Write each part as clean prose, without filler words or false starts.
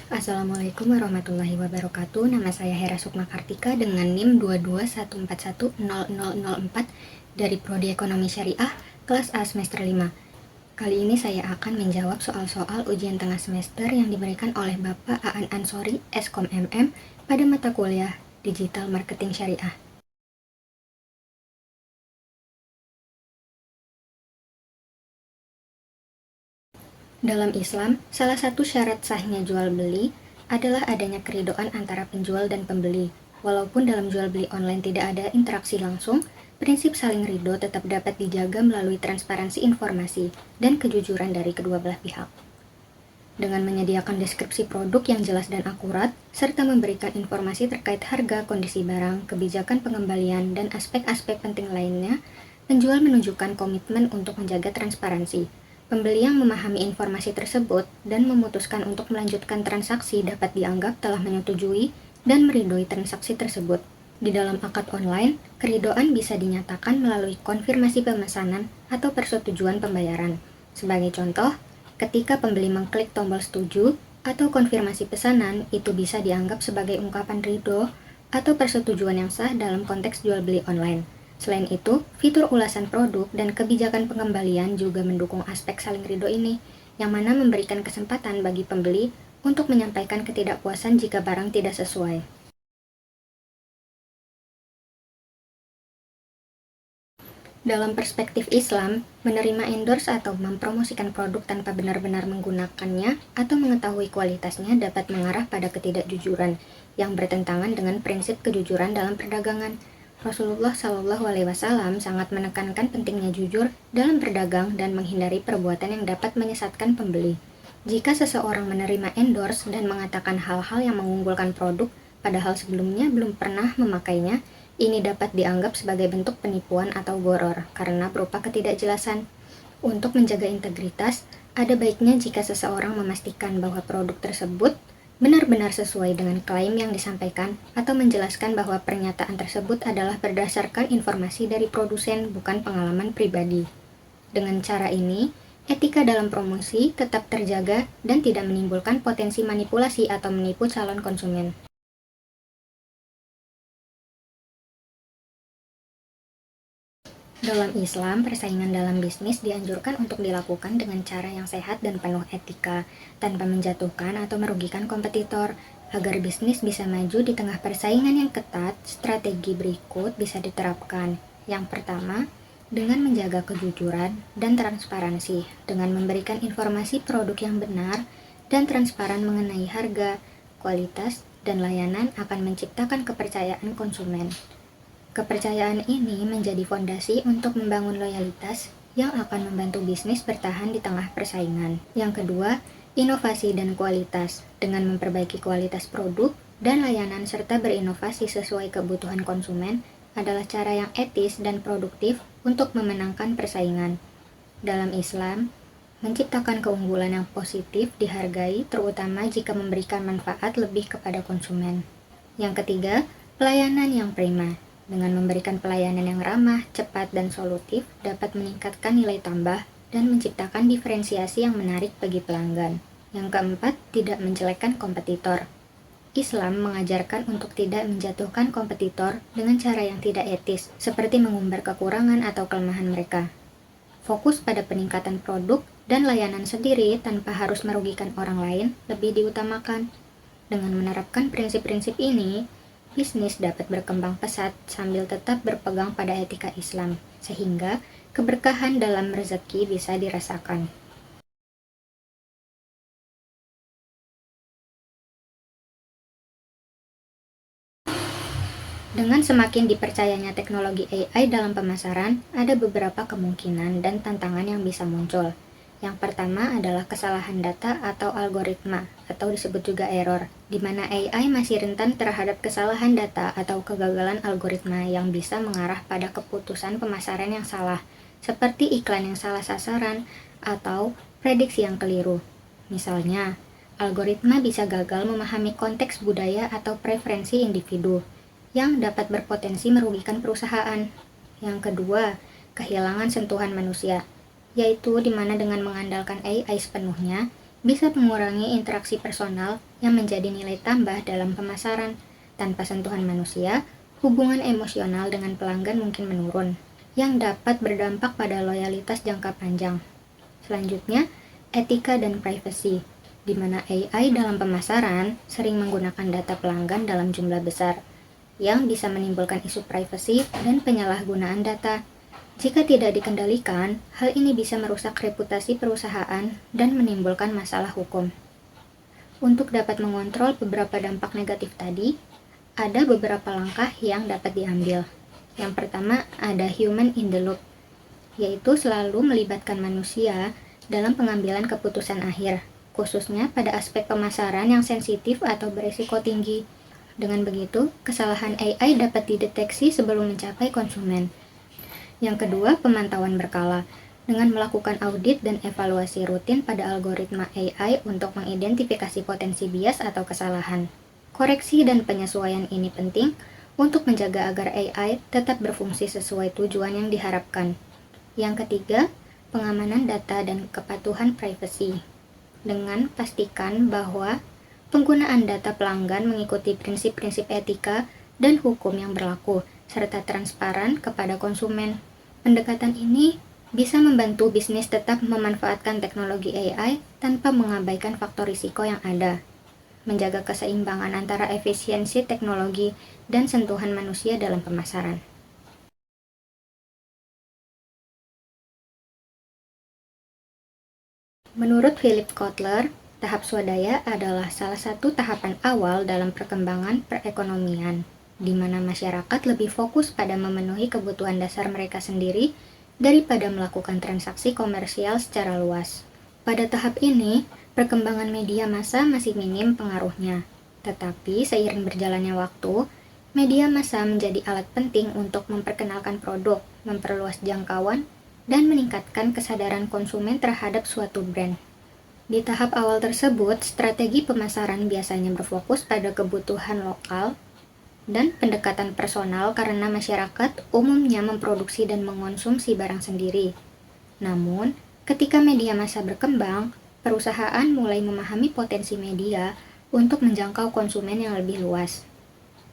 Assalamualaikum warahmatullahi wabarakatuh. Nama saya Hera Sukma Kartika dengan NIM 221410004 dari Prodi Ekonomi Syariah, kelas A semester 5. Kali ini saya akan menjawab soal-soal ujian tengah semester yang diberikan oleh Bapak Aan Ansori, Eskom MM, pada mata kuliah Digital Marketing Syariah. Dalam Islam, salah satu syarat sahnya jual beli adalah adanya keridhaan antara penjual dan pembeli. Walaupun dalam jual beli online tidak ada interaksi langsung, prinsip saling ridho tetap dapat dijaga melalui transparansi informasi dan kejujuran dari kedua belah pihak. Dengan menyediakan deskripsi produk yang jelas dan akurat, serta memberikan informasi terkait harga, kondisi barang, kebijakan pengembalian, dan aspek-aspek penting lainnya, penjual menunjukkan komitmen untuk menjaga transparansi. Pembeli yang memahami informasi tersebut dan memutuskan untuk melanjutkan transaksi dapat dianggap telah menyetujui dan meridhoi transaksi tersebut. Di dalam akad online, keridhaan bisa dinyatakan melalui konfirmasi pemesanan atau persetujuan pembayaran. Sebagai contoh, ketika pembeli mengklik tombol setuju atau konfirmasi pesanan, itu bisa dianggap sebagai ungkapan ridho atau persetujuan yang sah dalam konteks jual beli online. Selain itu, fitur ulasan produk dan kebijakan pengembalian juga mendukung aspek saling ridho ini, yang mana memberikan kesempatan bagi pembeli untuk menyampaikan ketidakpuasan jika barang tidak sesuai. Dalam perspektif Islam, menerima endorse atau mempromosikan produk tanpa benar-benar menggunakannya atau mengetahui kualitasnya dapat mengarah pada ketidakjujuran yang bertentangan dengan prinsip kejujuran dalam perdagangan. Rasulullah Shallallahu Alaihi Wasallam sangat menekankan pentingnya jujur dalam berdagang dan menghindari perbuatan yang dapat menyesatkan pembeli. Jika seseorang menerima endorse dan mengatakan hal-hal yang mengunggulkan produk, padahal sebelumnya belum pernah memakainya, ini dapat dianggap sebagai bentuk penipuan atau gharar karena berupa ketidakjelasan. Untuk menjaga integritas, ada baiknya jika seseorang memastikan bahwa produk tersebut benar-benar sesuai dengan klaim yang disampaikan atau menjelaskan bahwa pernyataan tersebut adalah berdasarkan informasi dari produsen bukan pengalaman pribadi. Dengan cara ini, etika dalam promosi tetap terjaga dan tidak menimbulkan potensi manipulasi atau menipu calon konsumen. Dalam Islam, persaingan dalam bisnis dianjurkan untuk dilakukan dengan cara yang sehat dan penuh etika, tanpa menjatuhkan atau merugikan kompetitor. Agar bisnis bisa maju di tengah persaingan yang ketat, strategi berikut bisa diterapkan. Yang pertama, dengan menjaga kejujuran dan transparansi, dengan memberikan informasi produk yang benar dan transparan mengenai harga, kualitas, dan layanan akan menciptakan kepercayaan konsumen. Kepercayaan ini menjadi fondasi untuk membangun loyalitas yang akan membantu bisnis bertahan di tengah persaingan. Yang kedua, inovasi dan kualitas. Dengan memperbaiki kualitas produk dan layanan serta berinovasi sesuai kebutuhan konsumen adalah cara yang etis dan produktif untuk memenangkan persaingan. Dalam Islam, menciptakan keunggulan yang positif dihargai terutama jika memberikan manfaat lebih kepada konsumen. Yang ketiga, pelayanan yang prima. Dengan memberikan pelayanan yang ramah, cepat, dan solutif dapat meningkatkan nilai tambah dan menciptakan diferensiasi yang menarik bagi pelanggan. Yang keempat, tidak menjelekkan kompetitor. Islam mengajarkan untuk tidak menjatuhkan kompetitor dengan cara yang tidak etis, seperti mengumbar kekurangan atau kelemahan mereka. Fokus pada peningkatan produk dan layanan sendiri tanpa harus merugikan orang lain lebih diutamakan. Dengan menerapkan prinsip-prinsip ini, bisnis dapat berkembang pesat sambil tetap berpegang pada etika Islam, sehingga keberkahan dalam rezeki bisa dirasakan. Dengan semakin dipercayanya teknologi AI dalam pemasaran, ada beberapa kemungkinan dan tantangan yang bisa muncul. Yang pertama adalah kesalahan data atau algoritma, atau disebut juga error, di mana AI masih rentan terhadap kesalahan data atau kegagalan algoritma yang bisa mengarah pada keputusan pemasaran yang salah, seperti iklan yang salah sasaran atau prediksi yang keliru. Misalnya, algoritma bisa gagal memahami konteks budaya atau preferensi individu, yang dapat berpotensi merugikan perusahaan. Yang kedua, kehilangan sentuhan manusia, yaitu di mana dengan mengandalkan AI sepenuhnya, bisa mengurangi interaksi personal yang menjadi nilai tambah dalam pemasaran. Tanpa sentuhan manusia, hubungan emosional dengan pelanggan mungkin menurun, yang dapat berdampak pada loyalitas jangka panjang. Selanjutnya, etika dan privacy, di mana AI dalam pemasaran sering menggunakan data pelanggan dalam jumlah besar, yang bisa menimbulkan isu privasi dan penyalahgunaan data. Jika tidak dikendalikan, hal ini bisa merusak reputasi perusahaan dan menimbulkan masalah hukum. Untuk dapat mengontrol beberapa dampak negatif tadi, ada beberapa langkah yang dapat diambil. Yang pertama, ada human in the loop, yaitu selalu melibatkan manusia dalam pengambilan keputusan akhir, khususnya pada aspek pemasaran yang sensitif atau berisiko tinggi. Dengan begitu, kesalahan AI dapat dideteksi sebelum mencapai konsumen. Yang kedua, pemantauan berkala, dengan melakukan audit dan evaluasi rutin pada algoritma AI untuk mengidentifikasi potensi bias atau kesalahan. Koreksi dan penyesuaian ini penting untuk menjaga agar AI tetap berfungsi sesuai tujuan yang diharapkan. Yang ketiga, pengamanan data dan kepatuhan privasi, dengan pastikan bahwa penggunaan data pelanggan mengikuti prinsip-prinsip etika dan hukum yang berlaku, serta transparan kepada konsumen. Pendekatan ini bisa membantu bisnis tetap memanfaatkan teknologi AI tanpa mengabaikan faktor risiko yang ada, menjaga keseimbangan antara efisiensi teknologi dan sentuhan manusia dalam pemasaran. Menurut Philip Kotler, tahap swadaya adalah salah satu tahapan awal dalam perkembangan perekonomian, di mana masyarakat lebih fokus pada memenuhi kebutuhan dasar mereka sendiri daripada melakukan transaksi komersial secara luas. Pada tahap ini, perkembangan media massa masih minim pengaruhnya, tetapi seiring berjalannya waktu, media massa menjadi alat penting untuk memperkenalkan produk, memperluas jangkauan, dan meningkatkan kesadaran konsumen terhadap suatu brand. Di tahap awal tersebut, strategi pemasaran biasanya berfokus pada kebutuhan lokal dan pendekatan personal karena masyarakat umumnya memproduksi dan mengonsumsi barang sendiri. Namun, ketika media massa berkembang, perusahaan mulai memahami potensi media untuk menjangkau konsumen yang lebih luas.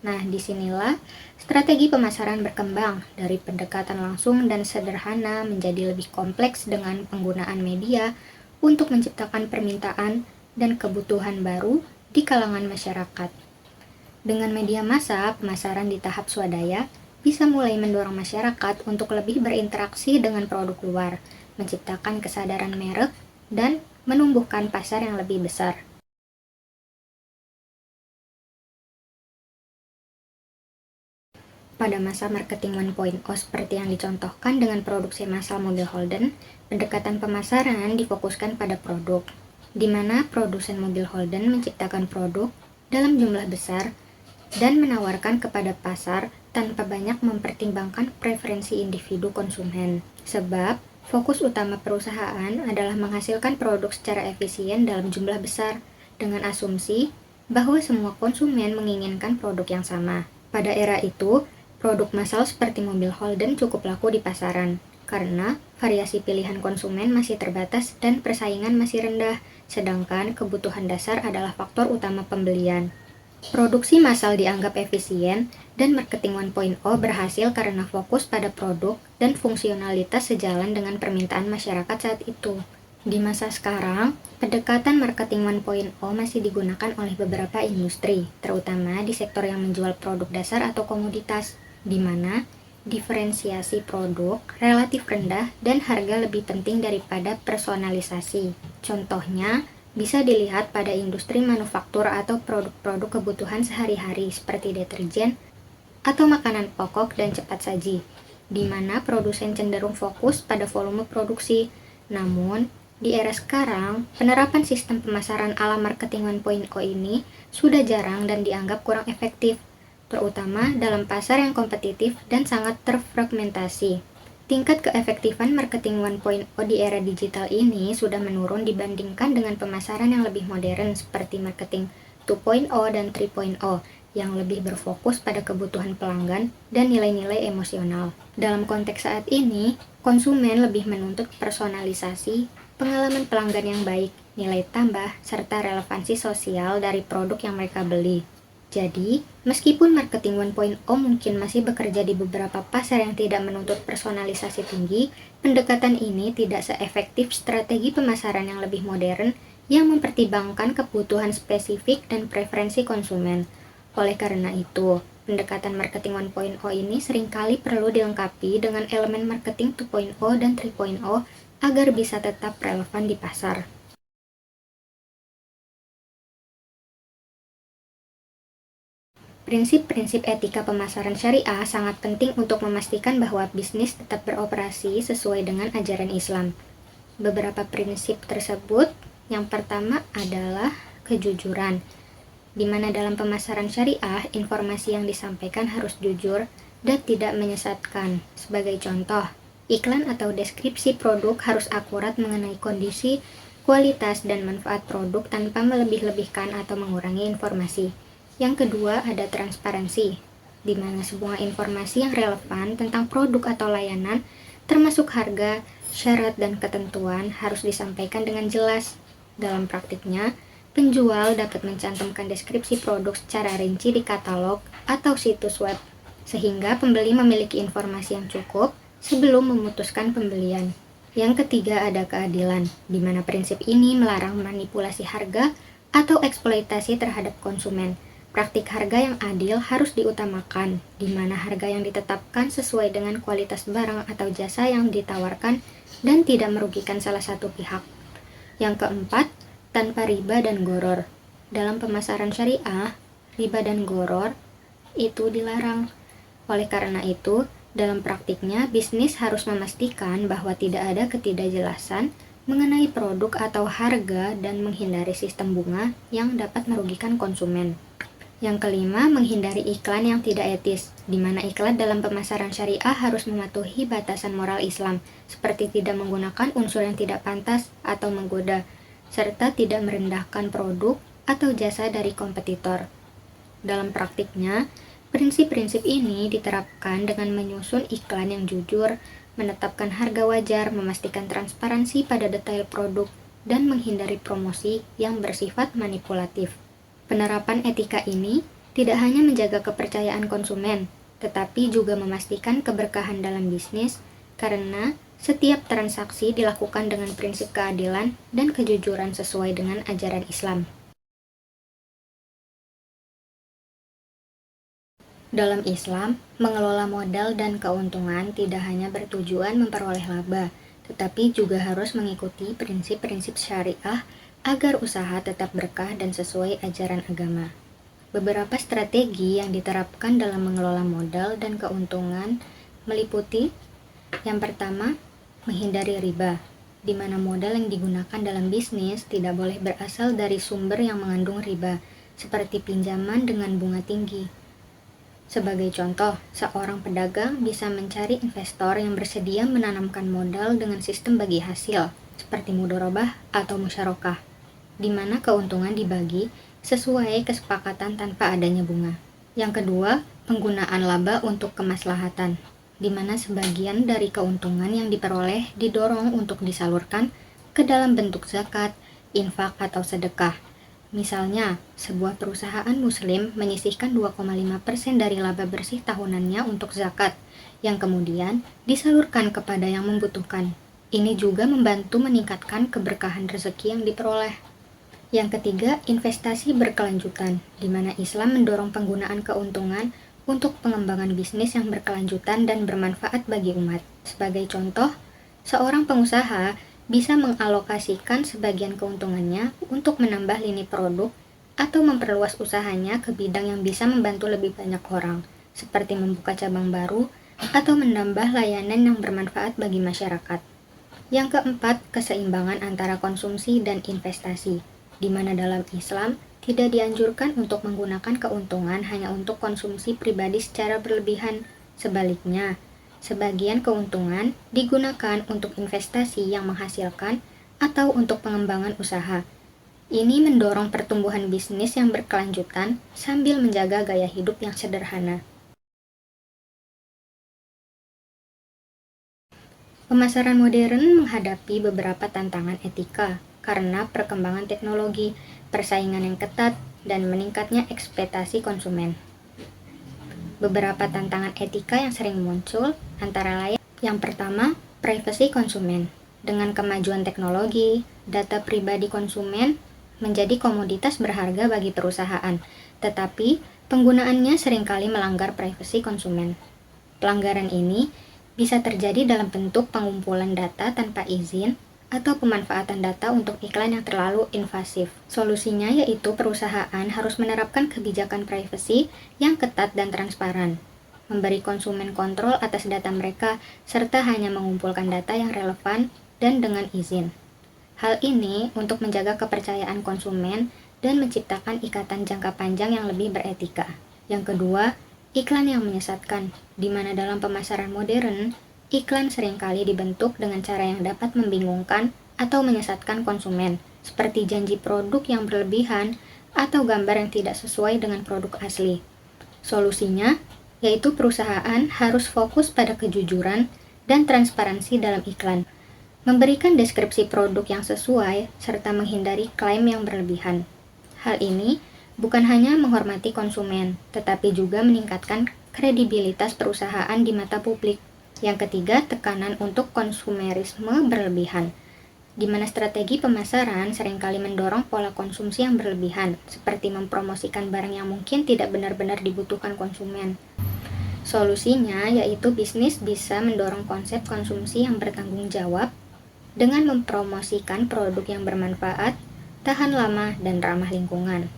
Nah, disinilah strategi pemasaran berkembang dari pendekatan langsung dan sederhana menjadi lebih kompleks dengan penggunaan media untuk menciptakan permintaan dan kebutuhan baru di kalangan masyarakat. Dengan media massa, pemasaran di tahap swadaya bisa mulai mendorong masyarakat untuk lebih berinteraksi dengan produk luar, menciptakan kesadaran merek, dan menumbuhkan pasar yang lebih besar. Pada masa marketing 1.0 seperti yang dicontohkan dengan produksi massal mobil Holden, pendekatan pemasaran difokuskan pada produk, di mana produsen mobil Holden menciptakan produk dalam jumlah besar dan menawarkan kepada pasar tanpa banyak mempertimbangkan preferensi individu konsumen. Sebab, fokus utama perusahaan adalah menghasilkan produk secara efisien dalam jumlah besar, dengan asumsi bahwa semua konsumen menginginkan produk yang sama. Pada era itu, produk massal seperti mobil Holden cukup laku di pasaran, karena variasi pilihan konsumen masih terbatas dan persaingan masih rendah, sedangkan kebutuhan dasar adalah faktor utama pembelian. Produksi massal dianggap efisien, dan marketing 1.0 berhasil karena fokus pada produk dan fungsionalitas sejalan dengan permintaan masyarakat saat itu. Di masa sekarang, pendekatan marketing 1.0 masih digunakan oleh beberapa industri, terutama di sektor yang menjual produk dasar atau komoditas, di mana diferensiasi produk relatif rendah dan harga lebih penting daripada personalisasi. Contohnya, bisa dilihat pada industri manufaktur atau produk-produk kebutuhan sehari-hari seperti deterjen atau makanan pokok dan cepat saji, di mana produsen cenderung fokus pada volume produksi. Namun, di era sekarang, penerapan sistem pemasaran ala marketing 1.0 ini sudah jarang dan dianggap kurang efektif, terutama dalam pasar yang kompetitif dan sangat terfragmentasi. Tingkat keefektifan marketing 1.0 di era digital ini sudah menurun dibandingkan dengan pemasaran yang lebih modern seperti marketing 2.0 dan 3.0 yang lebih berfokus pada kebutuhan pelanggan dan nilai-nilai emosional. Dalam konteks saat ini, konsumen lebih menuntut personalisasi, pengalaman pelanggan yang baik, nilai tambah, serta relevansi sosial dari produk yang mereka beli. Jadi, meskipun marketing 1.0 mungkin masih bekerja di beberapa pasar yang tidak menuntut personalisasi tinggi, pendekatan ini tidak seefektif strategi pemasaran yang lebih modern yang mempertimbangkan kebutuhan spesifik dan preferensi konsumen. Oleh karena itu, pendekatan marketing 1.0 ini seringkali perlu dilengkapi dengan elemen marketing 2.0 dan 3.0 agar bisa tetap relevan di pasar. Prinsip-prinsip etika pemasaran syariah sangat penting untuk memastikan bahwa bisnis tetap beroperasi sesuai dengan ajaran Islam. Beberapa prinsip tersebut, yang pertama adalah kejujuran, di mana dalam pemasaran syariah, informasi yang disampaikan harus jujur dan tidak menyesatkan. Sebagai contoh, iklan atau deskripsi produk harus akurat mengenai kondisi, kualitas, dan manfaat produk tanpa melebih-lebihkan atau mengurangi informasi. Yang kedua ada transparansi, di mana semua informasi yang relevan tentang produk atau layanan, termasuk harga, syarat, dan ketentuan harus disampaikan dengan jelas. Dalam praktiknya, penjual dapat mencantumkan deskripsi produk secara rinci di katalog atau situs web, sehingga pembeli memiliki informasi yang cukup sebelum memutuskan pembelian. Yang ketiga ada keadilan, di mana prinsip ini melarang manipulasi harga atau eksploitasi terhadap konsumen. Praktik harga yang adil harus diutamakan, di mana harga yang ditetapkan sesuai dengan kualitas barang atau jasa yang ditawarkan dan tidak merugikan salah satu pihak. Yang keempat, tanpa riba dan gharar. Dalam pemasaran syariah, riba dan gharar itu dilarang. Oleh karena itu, dalam praktiknya, bisnis harus memastikan bahwa tidak ada ketidakjelasan mengenai produk atau harga dan menghindari sistem bunga yang dapat merugikan konsumen. Yang kelima, menghindari iklan yang tidak etis, di mana iklan dalam pemasaran syariah harus mematuhi batasan moral Islam, seperti tidak menggunakan unsur yang tidak pantas atau menggoda, serta tidak merendahkan produk atau jasa dari kompetitor. Dalam praktiknya, prinsip-prinsip ini diterapkan dengan menyusun iklan yang jujur, menetapkan harga wajar, memastikan transparansi pada detail produk, dan menghindari promosi yang bersifat manipulatif. Penerapan etika ini tidak hanya menjaga kepercayaan konsumen, tetapi juga memastikan keberkahan dalam bisnis karena setiap transaksi dilakukan dengan prinsip keadilan dan kejujuran sesuai dengan ajaran Islam. Dalam Islam, mengelola modal dan keuntungan tidak hanya bertujuan memperoleh laba, tetapi juga harus mengikuti prinsip-prinsip syariah agar usaha tetap berkah dan sesuai ajaran agama. Beberapa strategi yang diterapkan dalam mengelola modal dan keuntungan meliputi: yang pertama, menghindari riba, di mana modal yang digunakan dalam bisnis tidak boleh berasal dari sumber yang mengandung riba, seperti pinjaman dengan bunga tinggi. Sebagai contoh, seorang pedagang bisa mencari investor yang bersedia menanamkan modal dengan sistem bagi hasil, seperti mudharabah atau musyarakah, di mana keuntungan dibagi sesuai kesepakatan tanpa adanya bunga. Yang kedua, penggunaan laba untuk kemaslahatan, di mana sebagian dari keuntungan yang diperoleh didorong untuk disalurkan ke dalam bentuk zakat, infak, atau sedekah. Misalnya, sebuah perusahaan muslim menyisihkan 2,5% dari laba bersih tahunannya untuk zakat, yang kemudian disalurkan kepada yang membutuhkan. Ini juga membantu meningkatkan keberkahan rezeki yang diperoleh. Yang ketiga, investasi berkelanjutan, di mana Islam mendorong penggunaan keuntungan untuk pengembangan bisnis yang berkelanjutan dan bermanfaat bagi umat. Sebagai contoh, seorang pengusaha bisa mengalokasikan sebagian keuntungannya untuk menambah lini produk atau memperluas usahanya ke bidang yang bisa membantu lebih banyak orang, seperti membuka cabang baru atau menambah layanan yang bermanfaat bagi masyarakat. Yang keempat, keseimbangan antara konsumsi dan investasi, di mana dalam Islam tidak dianjurkan untuk menggunakan keuntungan hanya untuk konsumsi pribadi secara berlebihan. Sebaliknya, sebagian keuntungan digunakan untuk investasi yang menghasilkan atau untuk pengembangan usaha. Ini mendorong pertumbuhan bisnis yang berkelanjutan sambil menjaga gaya hidup yang sederhana. Pemasaran modern menghadapi beberapa tantangan etika, karena perkembangan teknologi, persaingan yang ketat, dan meningkatnya ekspektasi konsumen. Beberapa tantangan etika yang sering muncul antara lain yang pertama, privasi konsumen. Dengan kemajuan teknologi, data pribadi konsumen menjadi komoditas berharga bagi perusahaan, tetapi penggunaannya seringkali melanggar privasi konsumen. Pelanggaran ini bisa terjadi dalam bentuk pengumpulan data tanpa izin atau pemanfaatan data untuk iklan yang terlalu invasif. Solusinya yaitu perusahaan harus menerapkan kebijakan privasi yang ketat dan transparan, memberi konsumen kontrol atas data mereka, serta hanya mengumpulkan data yang relevan dan dengan izin. Hal ini untuk menjaga kepercayaan konsumen dan menciptakan ikatan jangka panjang yang lebih beretika. Yang kedua, iklan yang menyesatkan, di mana dalam pemasaran modern, iklan seringkali dibentuk dengan cara yang dapat membingungkan atau menyesatkan konsumen, seperti janji produk yang berlebihan atau gambar yang tidak sesuai dengan produk asli. Solusinya, yaitu perusahaan harus fokus pada kejujuran dan transparansi dalam iklan, memberikan deskripsi produk yang sesuai, serta menghindari klaim yang berlebihan. Hal ini bukan hanya menghormati konsumen, tetapi juga meningkatkan kredibilitas perusahaan di mata publik. Yang ketiga, tekanan untuk konsumerisme berlebihan, di mana strategi pemasaran seringkali mendorong pola konsumsi yang berlebihan, seperti mempromosikan barang yang mungkin tidak benar-benar dibutuhkan konsumen. Solusinya yaitu bisnis bisa mendorong konsep konsumsi yang bertanggung jawab dengan mempromosikan produk yang bermanfaat, tahan lama, dan ramah lingkungan.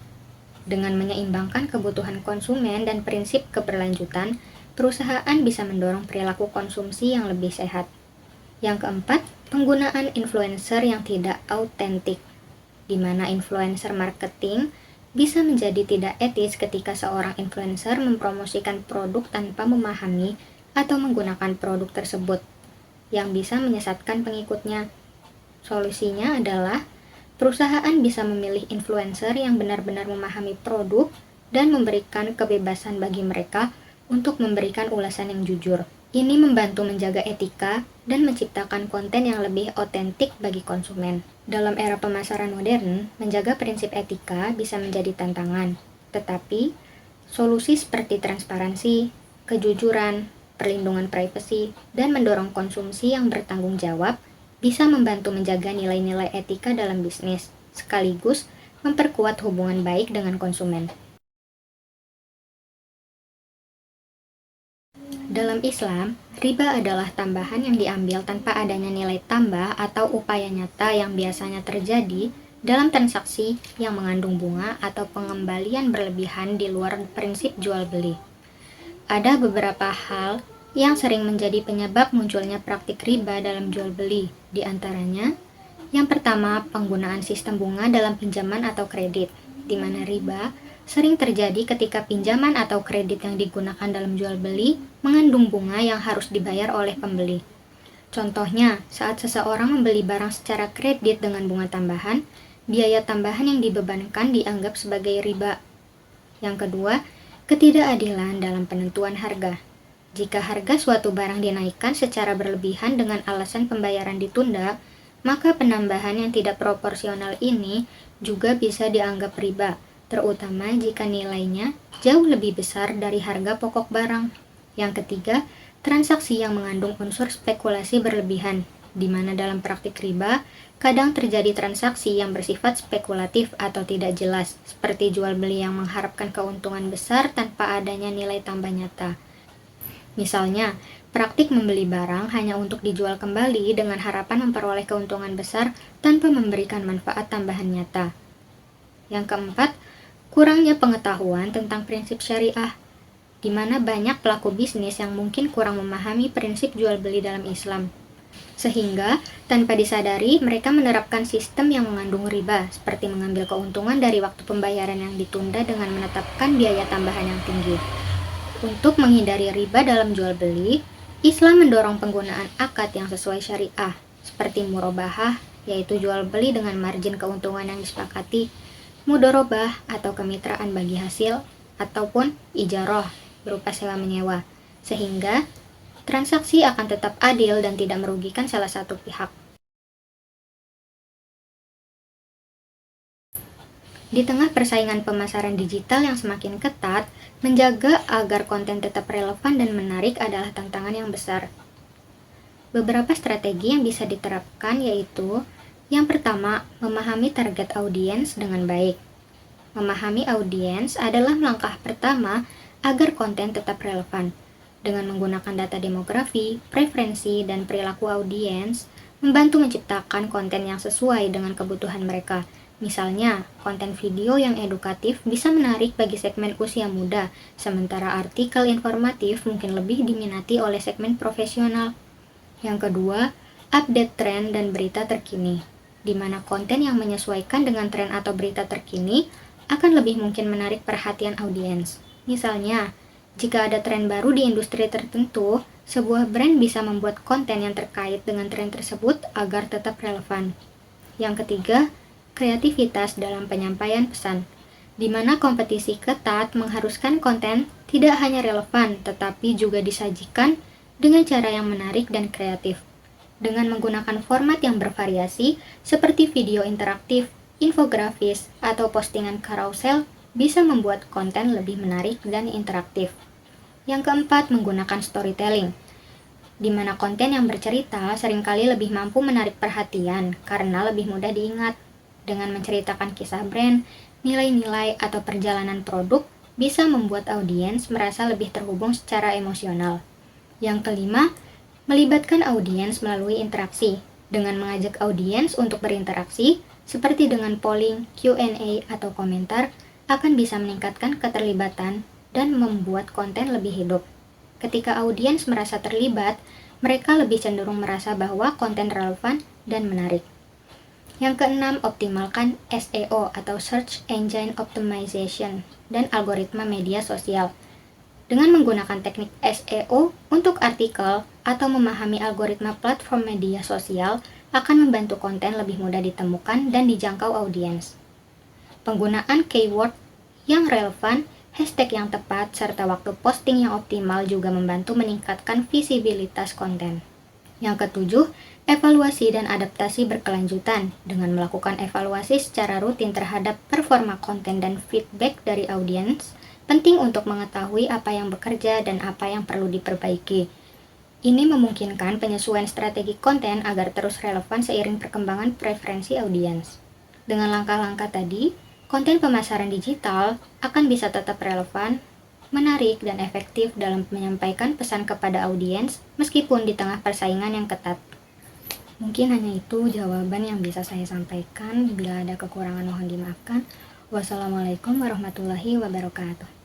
Dengan menyeimbangkan kebutuhan konsumen dan prinsip keberlanjutan, perusahaan bisa mendorong perilaku konsumsi yang lebih sehat. Yang keempat, penggunaan influencer yang tidak autentik, di mana influencer marketing bisa menjadi tidak etis ketika seorang influencer mempromosikan produk tanpa memahami atau menggunakan produk tersebut, yang bisa menyesatkan pengikutnya. Solusinya adalah perusahaan bisa memilih influencer yang benar-benar memahami produk dan memberikan kebebasan bagi mereka untuk memberikan ulasan yang jujur. Ini membantu menjaga etika dan menciptakan konten yang lebih otentik bagi konsumen. Dalam era pemasaran modern, menjaga prinsip etika bisa menjadi tantangan, tetapi solusi seperti transparansi, kejujuran, perlindungan privasi, dan mendorong konsumsi yang bertanggung jawab bisa membantu menjaga nilai-nilai etika dalam bisnis, sekaligus memperkuat hubungan baik dengan konsumen. Dalam Islam, riba adalah tambahan yang diambil tanpa adanya nilai tambah atau upaya nyata yang biasanya terjadi dalam transaksi yang mengandung bunga atau pengembalian berlebihan di luar prinsip jual beli. Ada beberapa hal yang sering menjadi penyebab munculnya praktik riba dalam jual beli, di antaranya yang pertama, penggunaan sistem bunga dalam pinjaman atau kredit, di mana riba sering terjadi ketika pinjaman atau kredit yang digunakan dalam jual beli mengandung bunga yang harus dibayar oleh pembeli. Contohnya, saat seseorang membeli barang secara kredit dengan bunga tambahan, biaya tambahan yang dibebankan dianggap sebagai riba. Yang kedua, ketidakadilan dalam penentuan harga. Jika harga suatu barang dinaikkan secara berlebihan dengan alasan pembayaran ditunda, maka penambahan yang tidak proporsional ini juga bisa dianggap riba, terutama jika nilainya jauh lebih besar dari harga pokok barang. Yang ketiga, transaksi yang mengandung unsur spekulasi berlebihan, di mana dalam praktik riba, kadang terjadi transaksi yang bersifat spekulatif atau tidak jelas, seperti jual beli yang mengharapkan keuntungan besar tanpa adanya nilai tambah nyata. Misalnya, praktik membeli barang hanya untuk dijual kembali dengan harapan memperoleh keuntungan besar tanpa memberikan manfaat tambahan nyata. Yang keempat, kurangnya pengetahuan tentang prinsip syariah, di mana banyak pelaku bisnis yang mungkin kurang memahami prinsip jual beli dalam Islam. Sehingga, tanpa disadari, mereka menerapkan sistem yang mengandung riba, seperti mengambil keuntungan dari waktu pembayaran yang ditunda dengan menetapkan biaya tambahan yang tinggi. Untuk menghindari riba dalam jual beli, Islam mendorong penggunaan akad yang sesuai syariah, seperti murabahah, yaitu jual beli dengan margin keuntungan yang disepakati, mudorobah atau kemitraan bagi hasil, ataupun ijaroh berupa sewa menyewa, sehingga transaksi akan tetap adil dan tidak merugikan salah satu pihak. Di tengah persaingan pemasaran digital yang semakin ketat, menjaga agar konten tetap relevan dan menarik adalah tantangan yang besar. Beberapa strategi yang bisa diterapkan yaitu: yang pertama, memahami target audiens dengan baik. Memahami audiens adalah langkah pertama agar konten tetap relevan. Dengan menggunakan data demografi, preferensi, dan perilaku audiens, membantu menciptakan konten yang sesuai dengan kebutuhan mereka. Misalnya, konten video yang edukatif bisa menarik bagi segmen usia muda, sementara artikel informatif mungkin lebih diminati oleh segmen profesional. Yang kedua, update tren dan berita terkini, di mana konten yang menyesuaikan dengan tren atau berita terkini akan lebih mungkin menarik perhatian audiens. Misalnya, jika ada tren baru di industri tertentu, sebuah brand bisa membuat konten yang terkait dengan tren tersebut agar tetap relevan. Yang ketiga, kreativitas dalam penyampaian pesan, di mana kompetisi ketat mengharuskan konten tidak hanya relevan, tetapi juga disajikan dengan cara yang menarik dan kreatif. Dengan menggunakan format yang bervariasi, seperti video interaktif, infografis, atau postingan carousel, bisa membuat konten lebih menarik dan interaktif. Yang keempat, menggunakan storytelling, di mana konten yang bercerita seringkali lebih mampu menarik perhatian karena lebih mudah diingat. Dengan menceritakan kisah brand, nilai-nilai, atau perjalanan produk, bisa membuat audiens merasa lebih terhubung secara emosional. Yang kelima, melibatkan audiens melalui interaksi, dengan mengajak audiens untuk berinteraksi, seperti dengan polling, Q&A, atau komentar, akan bisa meningkatkan keterlibatan dan membuat konten lebih hidup. Ketika audiens merasa terlibat, mereka lebih cenderung merasa bahwa konten relevan dan menarik. Yang keenam, optimalkan SEO atau Search Engine Optimization dan algoritma media sosial. Dengan menggunakan teknik SEO untuk artikel atau memahami algoritma platform media sosial akan membantu konten lebih mudah ditemukan dan dijangkau audiens. Penggunaan keyword yang relevan, hashtag yang tepat, serta waktu posting yang optimal juga membantu meningkatkan visibilitas konten. Yang ketujuh, evaluasi dan adaptasi berkelanjutan. Dengan melakukan evaluasi secara rutin terhadap performa konten dan feedback dari audiens, penting untuk mengetahui apa yang bekerja dan apa yang perlu diperbaiki. Ini memungkinkan penyesuaian strategi konten agar terus relevan seiring perkembangan preferensi audiens. Dengan langkah-langkah tadi, konten pemasaran digital akan bisa tetap relevan, menarik, dan efektif dalam menyampaikan pesan kepada audiens meskipun di tengah persaingan yang ketat. Mungkin hanya itu jawaban yang bisa saya sampaikan. Bila ada kekurangan mohon dimaafkan. Wassalamualaikum warahmatullahi wabarakatuh.